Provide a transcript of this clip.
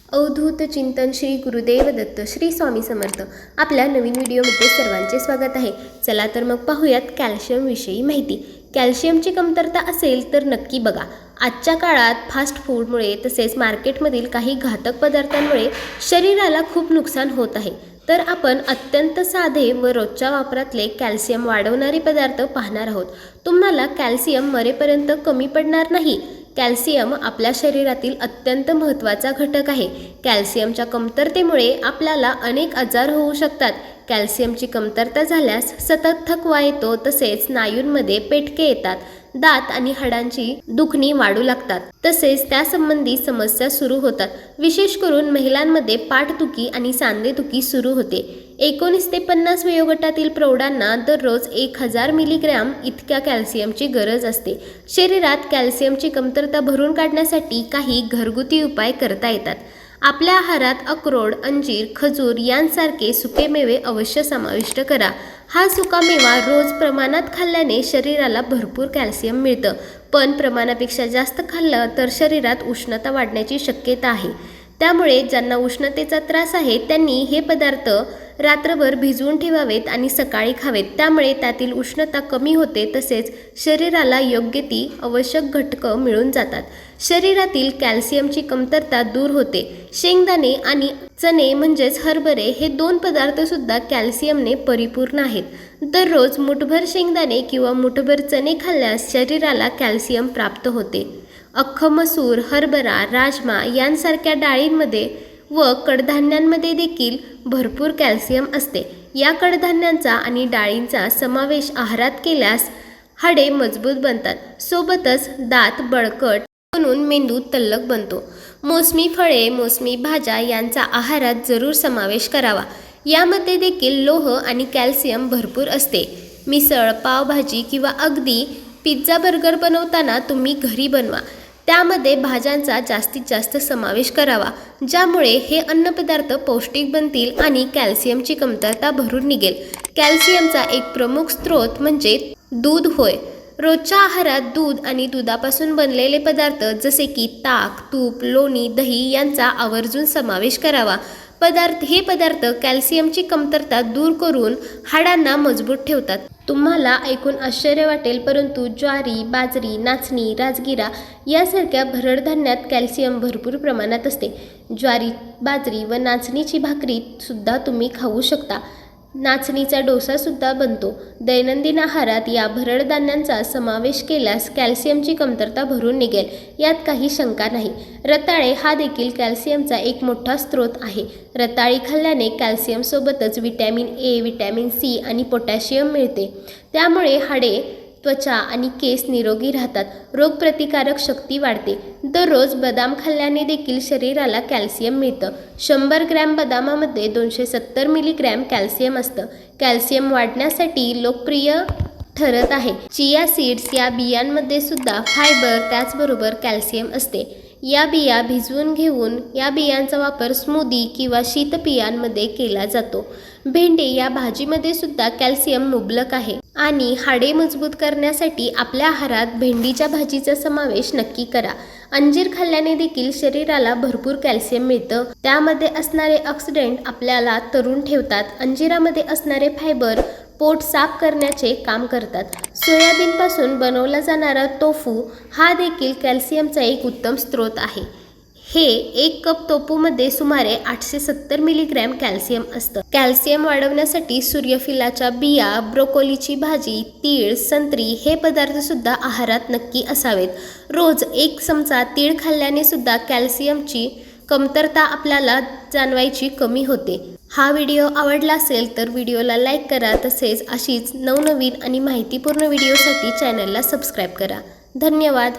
अवधूत चिंतन श्री गुरुदेव दत्त श्री स्वामी समर्थ। आपल्या नवीन व्हिडिओमध्ये सर्वांचे स्वागत आहे। चला तर मग पाहूयात कॅल्शियम विषयी माहिती। कॅल्शियमची कमतरता असेल तर नक्की बघा। आजच्या काळात फास्ट फूडमुळे तसेच मार्केटमधील काही घातक पदार्थांमुळे शरीराला खूप नुकसान होत आहे। तर आपण अत्यंत साधे व रोजच्या वापरातले कॅल्शियम वाढवणारे पदार्थ पाहणार आहोत। तुम्हाला कॅल्शियम मरेपर्यंत कमी पडणार नाही। कॅल्शियम आपल्या शरीरातील अत्यंत महत्त्वाचा घटक आहे। कॅल्शियमच्या कमतरतेमुळे आपल्याला अनेक आजार होऊ शकतात। कॅल्शियमची कमतरता झाल्यास सतत थकवा येतो, तसेच स्नायूंमध्ये पेटके येतात, दात आणि हाडांची दुखणी वाढू लागतात, तसेच त्यासंबंधी समस्या सुरू होतात। विशेष करून महिलांमध्ये पाठदुखी आणि सांधेदुखी सुरू होते। 19 ते 50 वयोगटातील प्रौढांना दररोज 1000 मिलीग्रॅम इतक्या कॅल्शियमची गरज असते। शरीरात कॅल्शियमची कमतरता भरून काढण्यासाठी काही घरगुती उपाय करता येतात। आपल्या आहारात अक्रोड, अंजीर, खजूर यांसारखे सुकेमेवे अवश्य समाविष्ट करा। हा सुकामेवा रोज प्रमाणात खाल्ल्याने शरीराला भरपूर कॅल्शियम मिळतं, पण प्रमाणापेक्षा जास्त खाल्लं तर शरीरात उष्णता वाढण्याची शक्यता आहे। त्यामुळे ज्यांना उष्णतेचा त्रास आहे त्यांनी हे पदार्थ रात्रभर भिजवून ठेवावेत आणि सकाळी खावेत। त्यामुळे त्यातील उष्णता कमी होते, तसेच शरीराला योग्य ती आवश्यक घटकं मिळून जातात। शरीरातील कॅल्शियमची कमतरता दूर होते। शेंगदाणे आणि चणे म्हणजेच हरभरे हे 2 पदार्थ सुद्धा कॅल्शियमने परिपूर्ण आहेत। दररोज मुठभर शेंगदाणे किंवा मुठभर चणे खाल्ल्यास शरीराला कॅल्शियम प्राप्त होते। अख्खं मसूर, हरभरा, राजमा यांसारख्या डाळींमध्ये व कडधान्यांमध्ये देखील भरपूर कॅल्शियम असते। या कडधान्यांचा आणि डाळींचा समावेश आहारात केल्यास हाडे मजबूत बनतात, सोबतच दात बळकट बनून मेंदू तल्लख बनतो। मोसमी फळे, मोसमी भाज्या यांचा आहारात जरूर समावेश करावा। यामध्ये देखील लोह आणि कॅल्शियम भरपूर असते। मिसळ, पावभाजी किंवा अगदी पिझ्झा, बर्गर बनवताना तुम्ही घरी बनवा। त्यामध्ये भाज्यांचा जास्तीत जास्त समावेश करावा, ज्यामुळे हे अन्नपदार्थ पौष्टिक बनतील आणि कॅल्शियमची कमतरता भरून निघेल। कॅल्शियमचा एक प्रमुख स्रोत म्हणजे दूध होय। रोजच्या आहारात दूध आणि दुधापासून बनलेले पदार्थ जसे की ताक, तूप, लोणी, दही यांचा आवर्जून समावेश करावा। हे पदार्थ कॅल्शियमची कमतरता दूर करून हाडांना मजबूत ठेवतात। तुम्हाला ऐकून आश्चर्य वाटेल, परंतु ज्वारी, बाजरी, नाचणी, राजगिरा यासारख्या भरड धान्यात कॅल्शियम भरपूर प्रमाणात असते। ज्वारी, बाजरी व नाचणीची भाकरी सुद्धा तुम्ही खाऊ शकता। नाचणीचा डोसा सुद्धा बनतो। दैनंदिन आहारात या भरड धान्यांचा समावेश केल्यास कॅल्शियमची कमतरता भरून निघेल, यात काही शंका नाही। रताळे हा देखील कॅल्शियमचा एक मोठा स्रोत आहे। रताळी खाल्ल्याने कॅल्शियम सोबतच व्हिटॅमिन ए, व्हिटॅमिन सी आणि पोटॅशियम मिळते। त्यामुळे हाडे, त्वचा आणि केस निरोगी राहतात, रोगप्रतिकारक शक्ती वाढते। दररोज बदाम खाल्ल्याने देखील शरीराला कॅल्शियम मिळतं। 100 ग्रॅम बदामामध्ये 270 मिलीग्रॅम कॅल्शियम असतं। कॅल्शियम वाढण्यासाठी लोकप्रिय ठरत आहे। चिया सीड्स या बियांमध्ये सुद्धा फायबर त्याचबरोबर कॅल्शियम असते। या बिया भिजवून घेऊन या बियांचा वापर स्मूदी किंवा शीतपेयांमध्ये केला जातो। भेंडी या भाजीमध्ये सुद्धा कॅल्शियम मुबलक आहे आणि हाडे मजबूत करण्यासाठी आपल्या आहारात भेंडीच्या भाजीचा समावेश नक्की करा। अंजीर खाल्ल्याने देखील शरीराला भरपूर कॅल्शियम मिळतं। त्यामध्ये असणारे ऑक्सिडंट आपल्याला तरुण ठेवतात। अंजिरामध्ये असणारे फायबर पोट साफ करण्याचे काम करतात। सोयाबीनपासून बनवला जाणारा टोफू हा देखील कॅल्शियमचा एक उत्तम स्रोत आहे। हे 1 कप टोफूमध्ये सुमारे 870 मिलीग्रॅम कॅल्शियम असतं। कॅल्शियम वाढवण्यासाठी सूर्यफुलाच्या बिया, ब्रोकोलीची भाजी, तीळ, संत्री हे पदार्थ सुद्धा आहारात नक्की असावेत। रोज 1 चमचा तीळ खाल्ल्याने सुद्धा कॅल्शियमची कमतरता आपल्याला जाणवायची कमी होते। हा व्हिडिओ आवडला असेल तर व्हिडिओला लाईक करा, तसेच अशीच नवनवीन आणि माहितीपूर्ण व्हिडिओसाठी चॅनलला सबस्क्राईब करा। धन्यवाद।